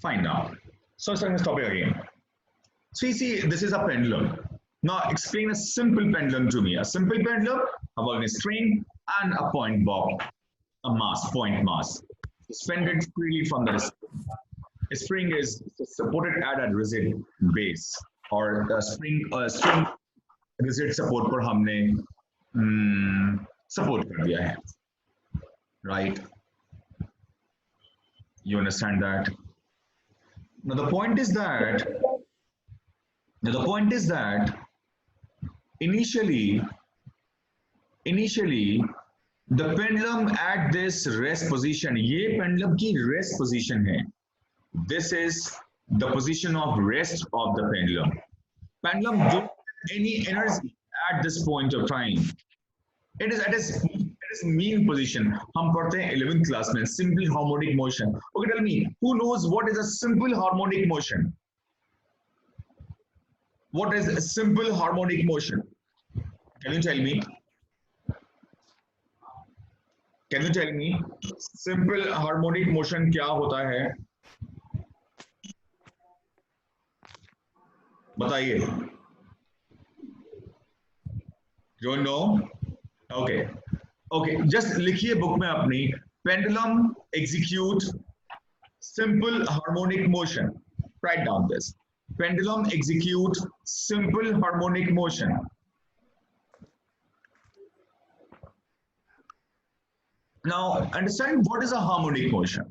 Fine now. So starting this topic again. So you see, this is a pendulum. Now explain a simple pendulum to me. A simple pendulum having a string and a point bob, a mass, point mass, suspended freely from the wrist. A spring is supported at a rigid base, or a string rigid support पर हमने support कर दिया है, right? You understand that? Now the point is that initially the pendulum at this rest position, ये pendulum की rest position है. This is the position of rest of the pendulum. Pendulum don't have any energy at this point of time. It is at its mean position. हम पढ़ते हैं 11th class में simple harmonic motion. Okay, tell me, who knows what is a simple harmonic motion? What is a simple harmonic motion? Can you tell me? Can you tell me? Simple harmonic motion क्या होता है? बताइए. Don't know? Okay. Okay. Just लिखिए book में अपनी pendulum execute simple harmonic motion. Write down this. Pendulum execute simple harmonic motion. Now understand what is a harmonic motion.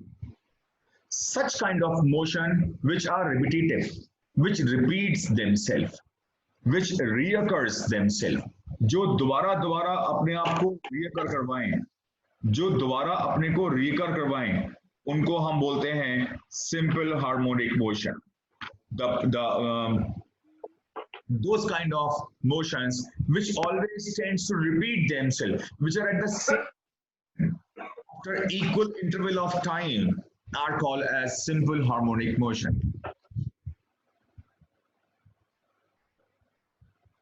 Such kind of motion which are repetitive, which repeats themselves, which reoccurs themselves. जो दोबारा दोबारा अपने आप को reoccur करवाएं, जो दोबारा अपने को reoccur करवाएं, उनको हम बोलते हैं simple harmonic motion. Those kind of motions which always tends to repeat themselves, which are at the same after equal interval of time, are called as simple harmonic motion.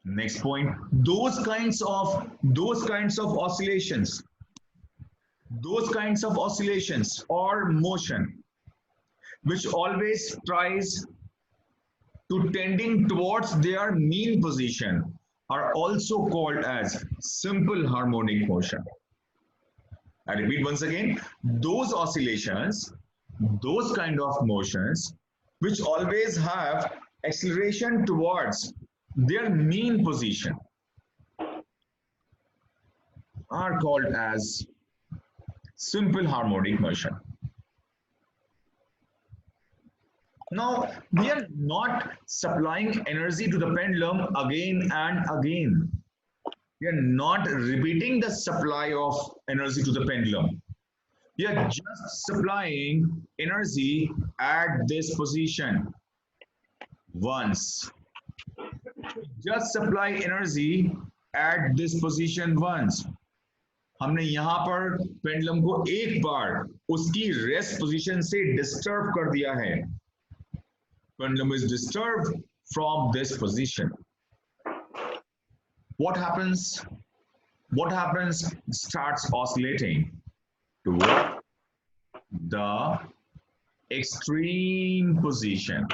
Next point, those kinds of oscillations or motion which always tries to tending towards their mean position are also called as simple harmonic motion. I repeat once again, those oscillations, those kind of motions which always have acceleration towards their mean position are called as simple harmonic motion. Now, we are not supplying energy to the pendulum again and again. We are not repeating the supply of energy to the pendulum. We are just supplying energy at this position once. Just supply energy at this position once. हमने यहाँ पर pendulum को एक बार उसकी rest position से disturb कर दिया है. Pendulum is disturbed from this position. What happens? Starts oscillating toward the extreme position.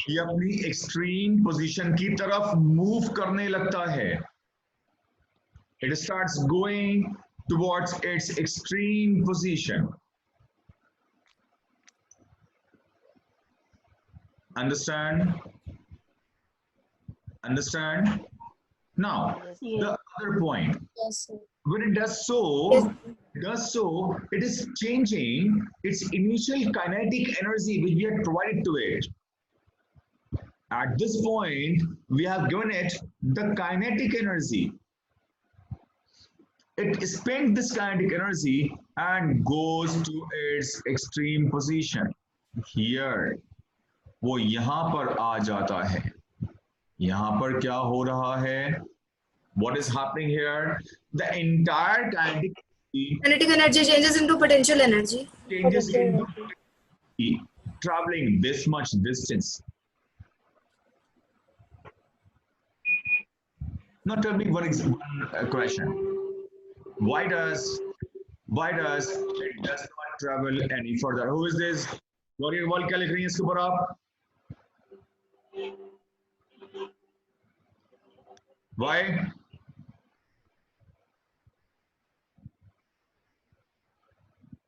ये अपनी extreme position की तरफ move करने लगता है. It starts going towards its extreme position. Understand? Now, the other point. Yes, sir. When it does so, it is changing its initial kinetic energy which we had provided to it. At this point, we have given it the kinetic energy. It spends this kinetic energy and goes to its extreme position. Here, वो यहाँ पर आ जाता है. यहाँ पर क्या हो रहा है? What is happening here? The entire kinetic energy changes into potential energy. Changes into traveling this much distance. Now tell me one question. Why does it does not travel any further? Who is this? Chlorine wall क्या लिख रही है इसके ऊपर आप? Why?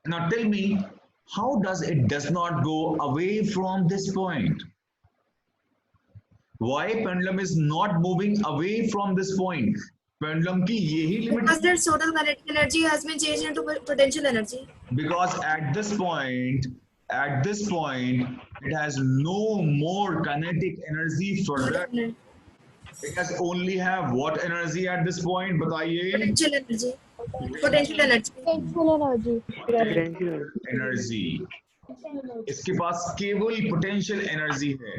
Now tell me, how does not go away from this point? Why pendulum is not moving away from this point? Pendulum की यही limit, Because their total kinetic energy has been changed into potential energy. because at this point, it has no more kinetic energy further. It has only have what energy at this point? बताइए. Potential energy. Potential energy. Energy. इसके पास केवल potential energy है.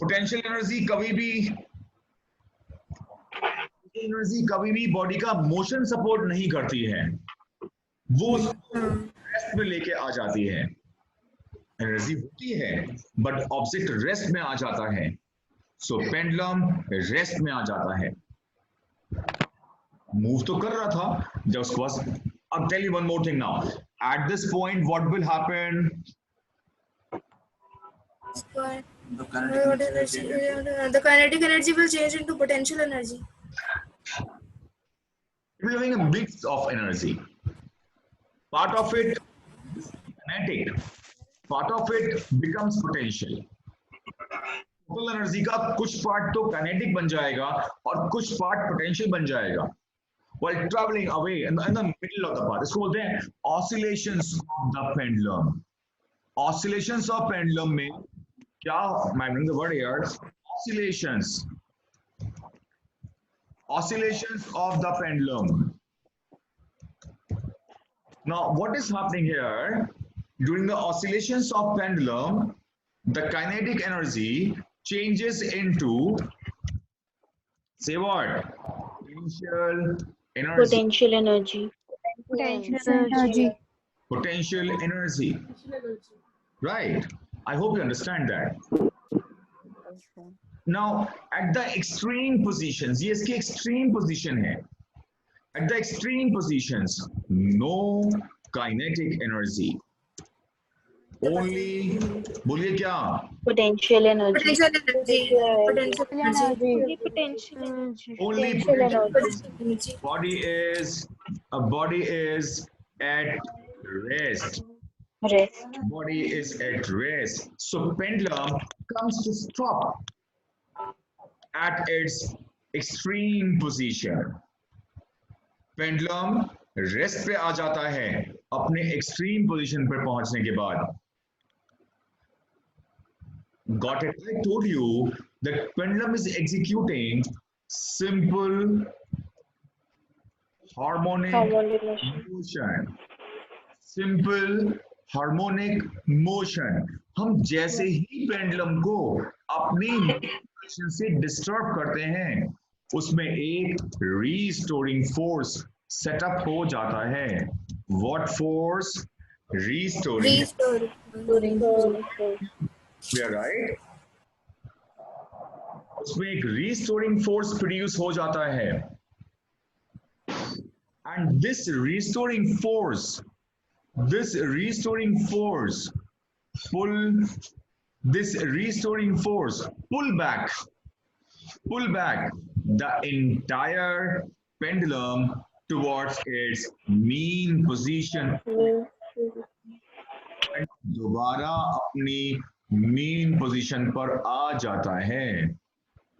Potential energy कभी भी body का motion support नहीं करती है, वो रेस्ट में लेके आ जाती है. एनर्जी होती है बट ऑब्जेक्ट रेस्ट में आ जाता है. सो पेंडुलम रेस्ट में आ जाता है. मूव तो कर रहा था जब उसके पास. अब tell you one more thing now. At this point what will happen? The kinetic energy will change into potential energy. It will be a mix of energy. Part of it is kinetic, part of it becomes potential. Total energy का कुछ part तो kinetic बन जाएगा और कुछ part potential बन जाएगा. While traveling away in the middle of the path, इसको बोलते हैं oscillations of the pendulum. Oscillations of pendulum में क्या? मैं bring the word here. Oscillations of the pendulum. Now, what is happening here? During the oscillations of pendulum, the kinetic energy changes into, say what? Potential energy. Potential energy. Potential energy. Right. I hope you understand that. Now, at the extreme positions, ये इसकी extreme position है. At the extreme positions, no kinetic energy. Only, बोलिए क्या? Potential energy. Potential energy. Potential energy. Potential energy. Only Potential potential energy. energy. Body is at rest. Rest. Body is at rest. So pendulum comes to stop at its extreme position. Pendulum rest पे आ जाता है अपने extreme position पर पहुंचने के बाद. Got it? I told you that pendulum is executing simple harmonic motion. Simple harmonic motion. हम जैसे ही पेंडुलम को अपनी पोजीशन से डिस्टर्ब करते हैं, उसमें एक रीस्टोरिंग फोर्स सेटअप हो जाता है. What force? Restoring. We are right. उसमें एक रीस्टोरिंग फोर्स प्रोड्यूस हो जाता है. And this restoring force pull back the entire pendulum towards its mean position. दोबारा अपनी mean position पर आ जाता है.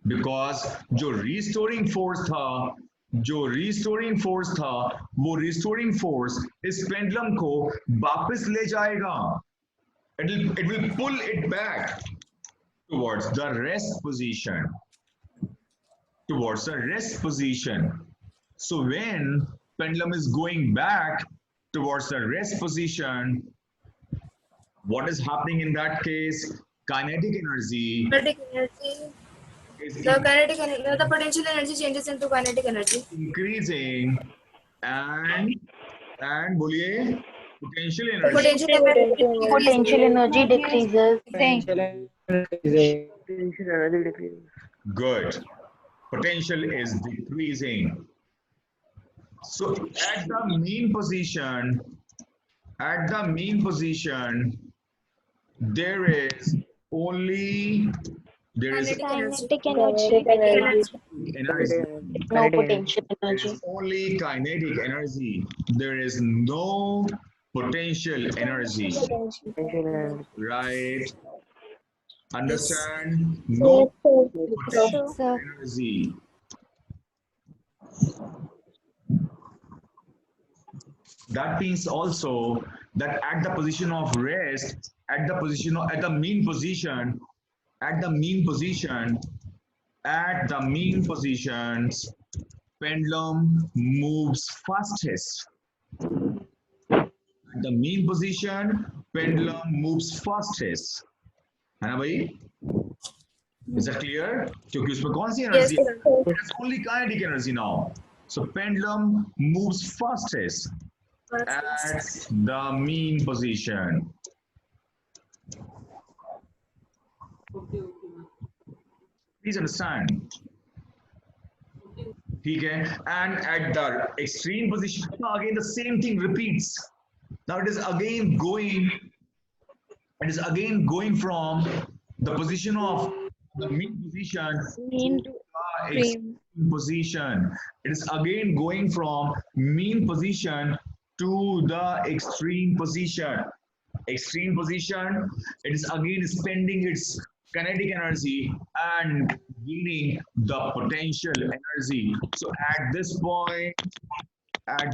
Because जो restoring force था, वो restoring force इस pendulum को वापस ले जाएगा. It will pull it back towards the rest position. So when pendulum is going back towards the rest position, what is happening in that case? Kinetic energy. The potential energy changes into kinetic energy. Increasing and बोलिए potential energy decreases. Good. Potential is decreasing. So at the mean position, there is only Kinetic energy. Kinetic energy. energy. No potential There energy. is only kinetic energy. There is no potential energy. Right? Understand? No potential Sir. energy. That means also that at the position of rest, at the position of, at the mean position, at the mean position, at the mean positions, pendulum moves fastest. At the mean position, pendulum moves fastest. है ना भाई? Is that clear? क्योंकि उसमें कौन सी Yes, energy? sir. It is only kinetic energy now. So pendulum moves fastest at the mean position. Please understand. ठीक है? And at the extreme position, now again the same thing repeats. Now it is again going from the position of the mean position Mean to the extreme position. It is again going from mean position to the extreme position. Extreme position, it is again spending its kinetic energy and gaining the potential energy. So at this point, what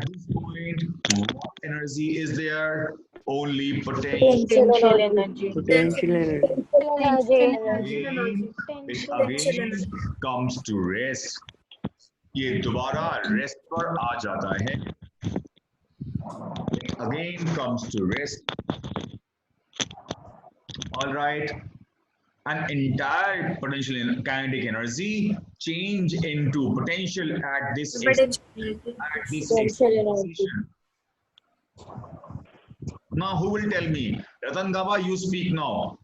energy is there? Only potential. potential energy. Potential energy. Again, it Potential again energy. comes to rest. ये दोबारा rest पर आ जाता है. It again comes to rest. All right. An entire potential kinetic energy change into potential at this Potential energy. extreme position. Now who will tell me? Ratan Gaba, you speak now.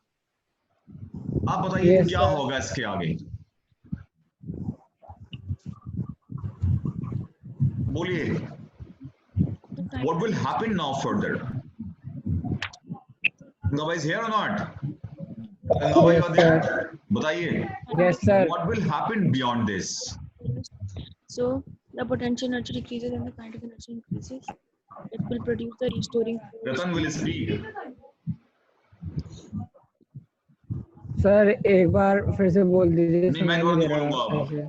आप बताइए Yes, क्या sir. होगा इसके आगे? बोलिए. What will happen now further? Gaba is here or not? Gaba, you are there? बताइए. Yes, sir. What will happen beyond this? So the potential energy decreases and the kinetic energy increases. It will produce the restoring force. Ratan will speak. Sir एक बार फिर से बोल दीजिए. नहीं, मैं सुनाई दोबारा दे रहा बोलूंगा अब. सही से.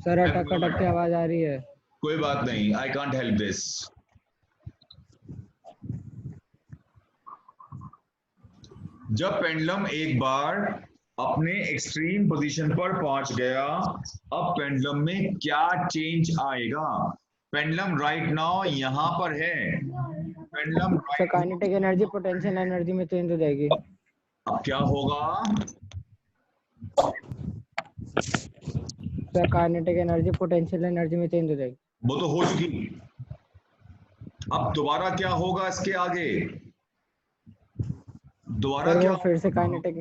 सर अटक अटक के आवाज आ रही है. कोई बात नहीं. I can't help this. जब पेंडुलम एक बार अपने एक्सट्रीम पोजीशन पर पहुंच गया, अब पेंडुलम में क्या चेंज आएगा? पेंडुलम राइट नाउ यहां पर है. Pendulum sir kinetic energy potential energy में चेंज हो जाएगी. अब क्या होगा? Sir kinetic energy potential energy में चेंज हो जाएगी. वो तो हो चुकी. अब दोबारा क्या होगा इसके आगे? दोबारा सर क्या वो फिर से काइनेटिक.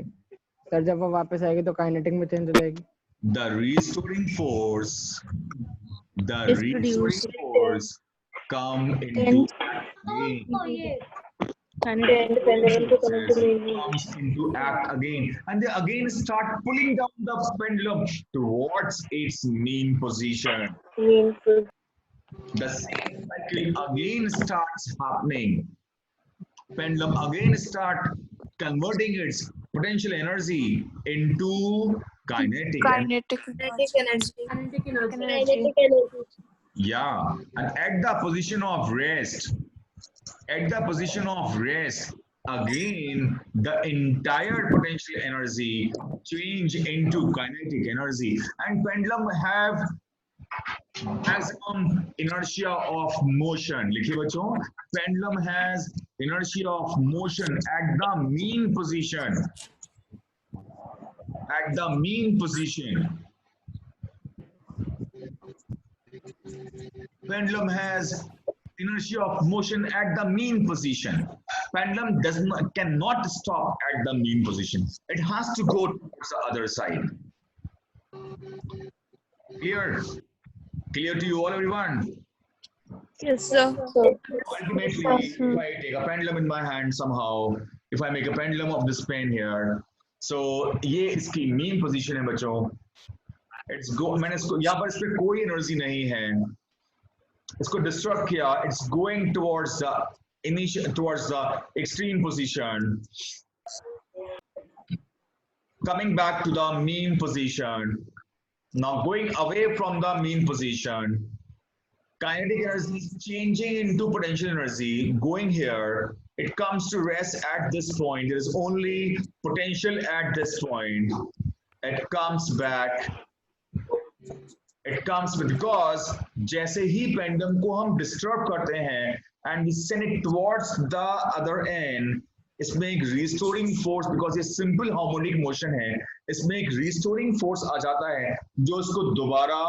सर जब वो वापस आएगी तो काइनेटिक में चेंज हो जाएगी. The restoring force Is produced. come into comes into act again, and they again start pulling down the pendulum towards its mean position. The same cycle again starts happening. Pendulum again start converting its potential energy into kinetic. Kinetic energy. Yeah, and at the position of rest, again the entire potential energy change into kinetic energy, and pendulum have maximum inertia of motion. लिखिए बच्चों, pendulum has inertia of motion at the mean position. At the mean position, pendulum has inertia of motion at the mean position. Pendulum cannot stop at the mean position. It has to go towards the other side. Clear? Clear to you all, everyone? Yes, sir. So, Ultimately, if I take a pendulum in my hand somehow, if I make a pendulum of this pen here, so ये इसकी mean position है बच्चों. It's go. मैंने इसको यहाँ पर इस पे कोई एनर्जी नहीं है. इसको डिस्टर्ब किया. It's going towards the towards the extreme position. Coming back to the mean position. Now going away from the mean position. Kinetic energy is changing into potential energy, going here. It comes to rest at this point. There is only potential at this point. It comes back. It comes because जैसे ही pendulum को हम disturb करते हैं and we send it towards the other end, इसमें एक restoring force, because ये simple harmonic motion है, इसमें एक restoring force आ जाता है जो इसको दोबारा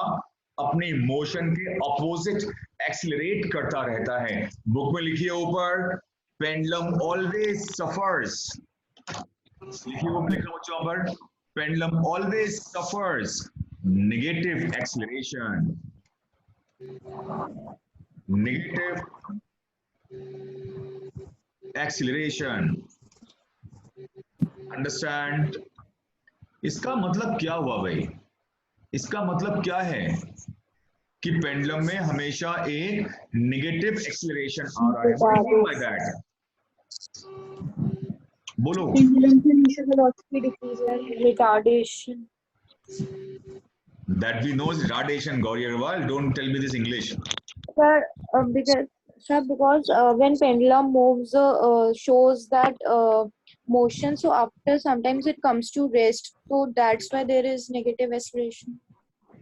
अपनी मोशन के ऑपोजिट एक्सीलरेट करता रहता है. बुक में लिखिए ऊपर, पेंडुलम ऑलवेज सफर्स. लिखिए ऊपर, लिखा बच्चों पर, pendulum always suffers negative acceleration. Negative acceleration. Understand? इसका मतलब क्या हुआ भाई? इसका मतलब क्या है कि पेंडुलम में हमेशा एक नेगेटिव एक्सीलरेशन आ रहा है. What do you mean by that? बोलो. pendulum's initial velocity decreases. Retardation. That we know is retardation. Gauri Agarwal, don't tell me this English. Because when pendulum moves, shows that motion. So after sometimes it comes to rest. So that's why there is negative acceleration.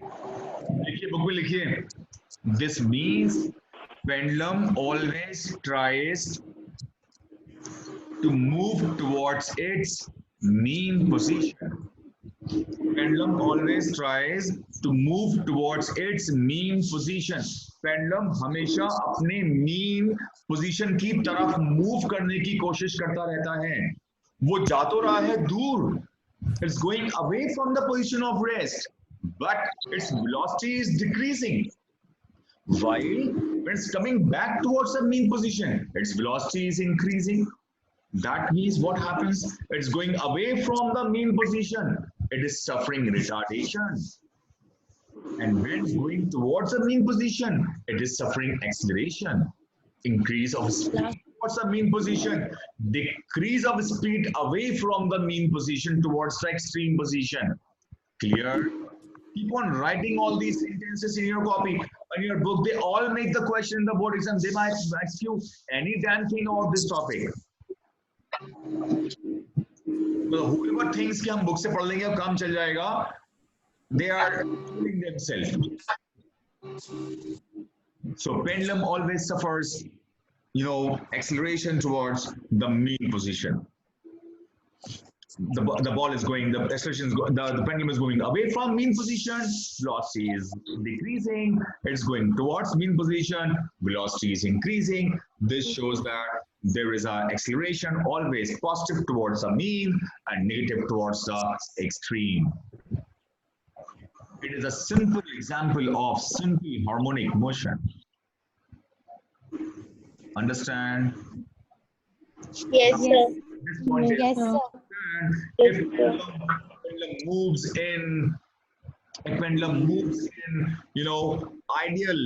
लिखिए, book में लिखिए. This means pendulum always tries to move towards its mean position. Pendulum always tries to move towards its mean position. Pendulum हमेशा अपने mean position की तरफ move करने की कोशिश करता रहता है. वो जा तो रहा है दूर. It's going away from the position of rest, but its velocity is decreasing. While when it's coming back towards the mean position, its velocity is increasing. That means what happens? It's going away from the mean position. It is suffering retardation. And when it's going towards the mean position, it is suffering acceleration. Increase of speed towards the mean position, decrease of speed away from the mean position towards the extreme position. Clear? Keep on writing all these sentences in your copy. In your book, they all make the question in the board exam. They might ask you any damn thing about this topic. So whoever thinks कि हम book से पढ़ लेंगे और काम चल जाएगा, they are fooling themselves. So pendulum always suffers, acceleration towards the mean position. The ball is going, the acceleration is the pendulum is going away from mean position, velocity is decreasing, it's going towards mean position, velocity is increasing. This shows that there is an acceleration always positive towards the mean and negative towards the extreme. It is a simple example of simple harmonic motion. Understand? Yes, sir. This point is, Yes, sir. if pendulum moves in, ideal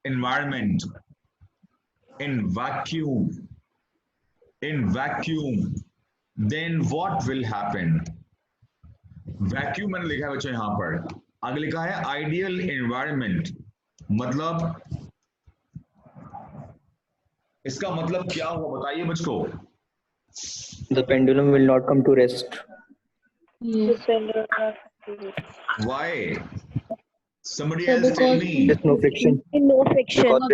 environment, in vacuum, then what will happen? Vacuum मैंने लिखा है बच्चों यहाँ पर. आगे लिखा है ideal environment. मतलब इसका मतलब क्या हुआ बताइए मुझको. The pendulum will not come to rest. Why? Somebody else tell me. There's no friction. No friction.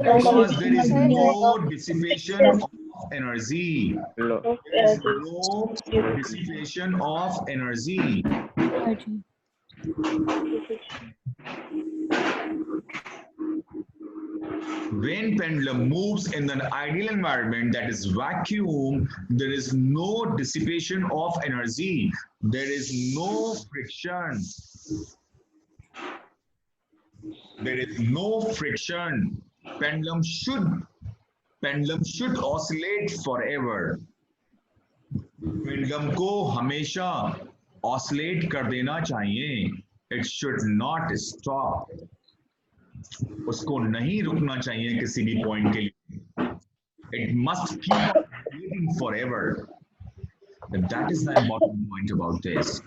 Because there is no dissipation of energy. No. There is no dissipation of energy. When pendulum moves in an ideal environment, that is vacuum, there is no dissipation of energy. There is no friction. There is no friction. Pendulum should oscillate forever. Pendulum को हमेशा oscillate कर देना चाहिए. It should not stop. उसको नहीं रुकना चाहिए किसी भी पॉइंट के लिए. It must keep on oscillating forever. And that is the important point about this.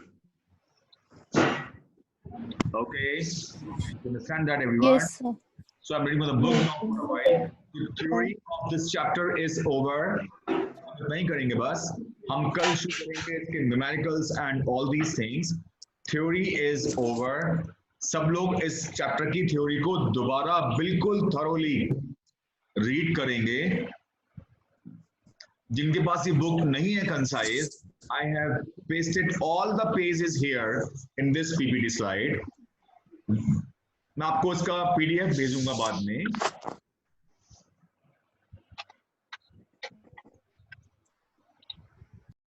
Okay, you understand that, everyone? Yes, sir. So I'm reading from the book now for a while. The theory of this chapter is over. नहीं करेंगे बस. हम कल शुरू करेंगे इसके numericals and all these things. Theory is over. सब लोग इस चैप्टर की थ्योरी को दोबारा बिल्कुल thoroughly रीड करेंगे. जिनके पास ये बुक नहीं है concise, I have pasted all the pages here in this PPT slide. मैं आपको इसका PDF भेजूंगा बाद में.